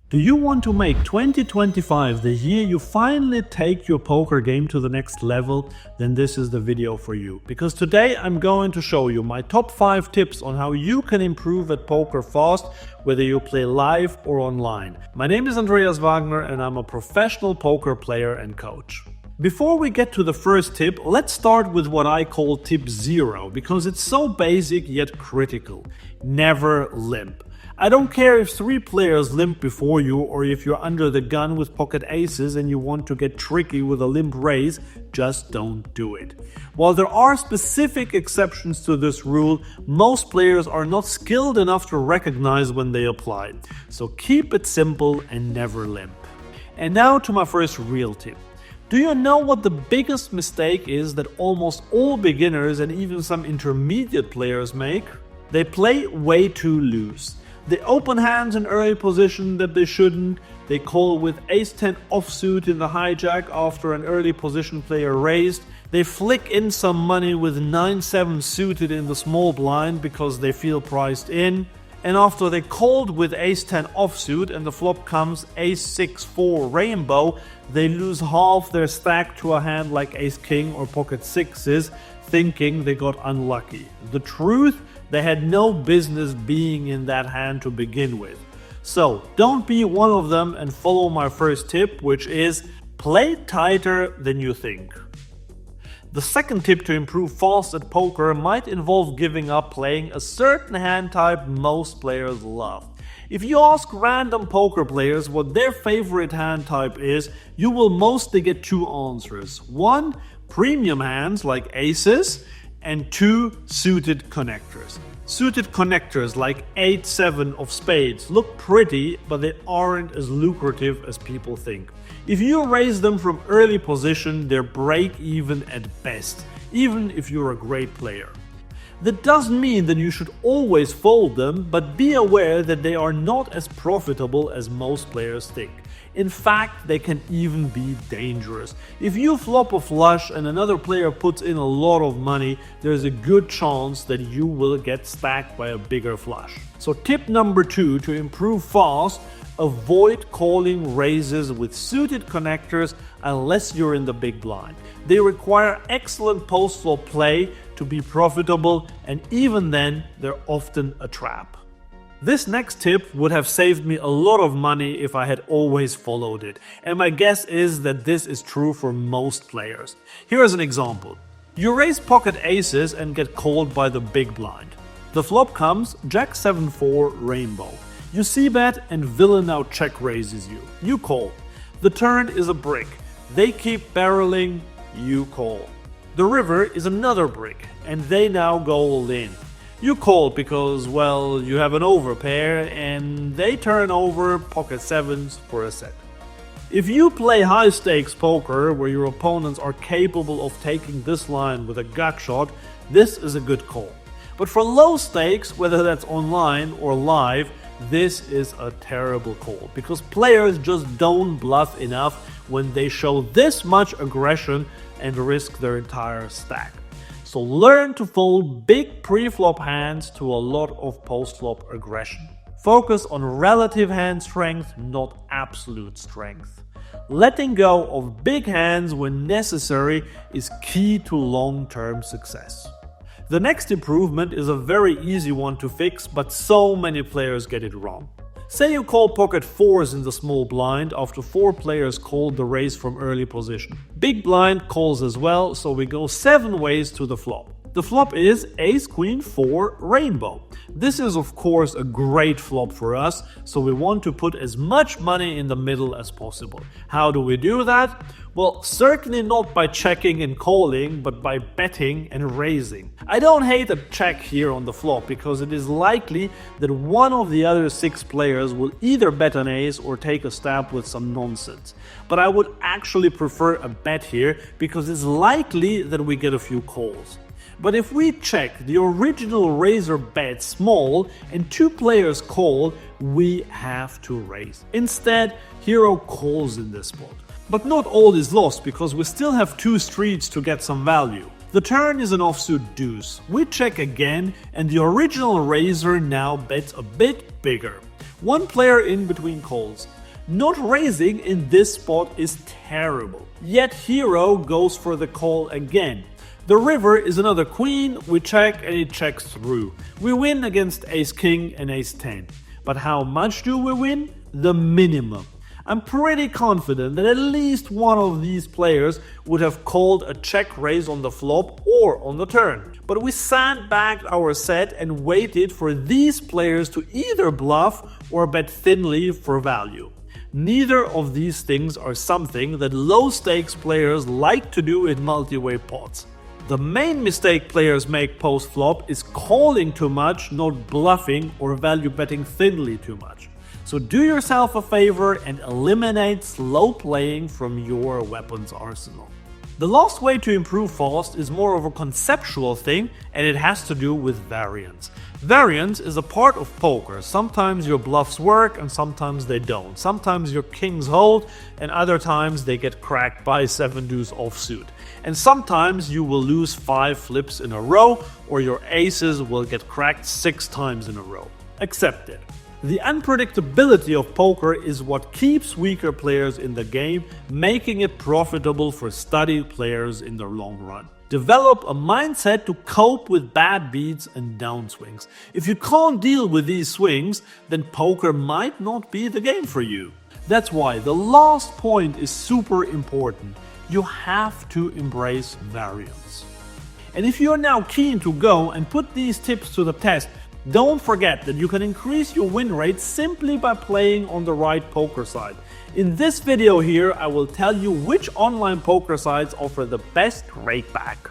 Do you want to make 2025 the year you finally take your poker game to the next level? Then this is the video for you. Because today I'm going to show you my top 5 tips on how you can improve at poker fast, whether you play live or online. My name is Andreas Wagner and I'm a professional poker player and coach. Before we get to the first tip, let's start with what I call tip 0, because it's so basic yet critical. Never limp. I don't care if 3 players limp before you or if you're under the gun with pocket aces and you want to get tricky with a limp raise, just don't do it. While there are specific exceptions to this rule, most players are not skilled enough to recognize when they apply. So keep it simple and never limp. And now to my first real tip. Do you know what the biggest mistake is that almost all beginners and even some intermediate players make? They play way too loose. They open hands in early position that they shouldn't. They call with ace-10 offsuit in the hijack after an early position player raised. They flick in some money with 9-7 suited in the small blind because they feel priced in. And after they called with ace-10 offsuit and the flop comes ace-6-4 rainbow, they lose half their stack to a hand like ace-king or pocket sixes, thinking they got unlucky. The truth? They had no business being in that hand to begin with. So don't be one of them and follow my first tip, which is play tighter than you think. The second tip to improve fast at poker might involve giving up playing a certain hand type most players love. If you ask random poker players what their favorite hand type is, you will mostly get 2 answers. 1, premium hands like aces, and 2, suited connectors. Suited connectors like 8-7 of spades look pretty, but they aren't as lucrative as people think. If you raise them from early position, they're break even at best, even if you're a great player. That doesn't mean that you should always fold them, but be aware that they are not as profitable as most players think. In fact, they can even be dangerous. If you flop a flush and another player puts in a lot of money, there's a good chance that you will get stacked by a bigger flush. So tip number 2 to improve fast, avoid calling raises with suited connectors unless you're in the big blind. They require excellent post-flop play to be profitable, and even then, they're often a trap. This next tip would have saved me a lot of money if I had always followed it, and my guess is that this is true for most players. Here is an example. You raise pocket aces and get called by the big blind. The flop comes jack 7-4 rainbow. You c-bet and villain now check raises you. You call. The turn is a brick. They keep barreling, you call. The river is another brick, and they now go all in. You call because, well, you have an overpair and they turn over pocket 7s for a set. If you play high stakes poker where your opponents are capable of taking this line with a gut shot, this is a good call. But for low stakes, whether that's online or live, this is a terrible call because players just don't bluff enough when they show this much aggression and risk their entire stack. So learn to fold big pre-flop hands to a lot of post-flop aggression. Focus on relative hand strength, not absolute strength. Letting go of big hands when necessary is key to long-term success. The next improvement is a very easy one to fix, but so many players get it wrong. Say you call pocket 4s in the small blind after 4 players called the raise from early position. Big blind calls as well, so we go 7 ways to the flop. The flop is ace-queen 4 rainbow. This is of course a great flop for us, so we want to put as much money in the middle as possible. How do we do that? Well, certainly not by checking and calling, but by betting and raising. I don't hate a check here on the flop because it is likely that one of the other 6 players will either bet an ace or take a stab with some nonsense. But I would actually prefer a bet here because it's likely that we get a few calls. But if we check the original raiser bet small and 2 players call, we have to raise. Instead, hero calls in this spot. But not all is lost because we still have 2 streets to get some value. The turn is an offsuit deuce. We check again and the original raiser now bets a bit bigger. One player in between calls. Not raising in this spot is terrible. Yet hero goes for the call again. The river is another queen, we check and it checks through. We win against ace king and ace 10. But how much do we win? The minimum. I'm pretty confident that at least one of these players would have called a check raise on the flop or on the turn. But we sandbagged our set and waited for these players to either bluff or bet thinly for value. Neither of these things are something that low stakes players like to do in multi-way pots. The main mistake players make post-flop is calling too much, not bluffing or value betting thinly too much. So do yourself a favor and eliminate slow playing from your weapons arsenal. The last way to improve fast is more of a conceptual thing, and it has to do with variance. Variance is a part of poker. Sometimes your bluffs work and sometimes they don't. Sometimes your kings hold and other times they get cracked by 7 deuce offsuit. And sometimes you will lose 5 flips in a row or your aces will get cracked 6 times in a row. Accept it. The unpredictability of poker is what keeps weaker players in the game, making it profitable for studied players in the long run. Develop a mindset to cope with bad beats and downswings. If you can't deal with these swings, then poker might not be the game for you. That's why the last point is super important. You have to embrace variance. And if you're now keen to go and put these tips to the test, don't forget that you can increase your win rate simply by playing on the right poker site. In this video here, I will tell you which online poker sites offer the best rake back.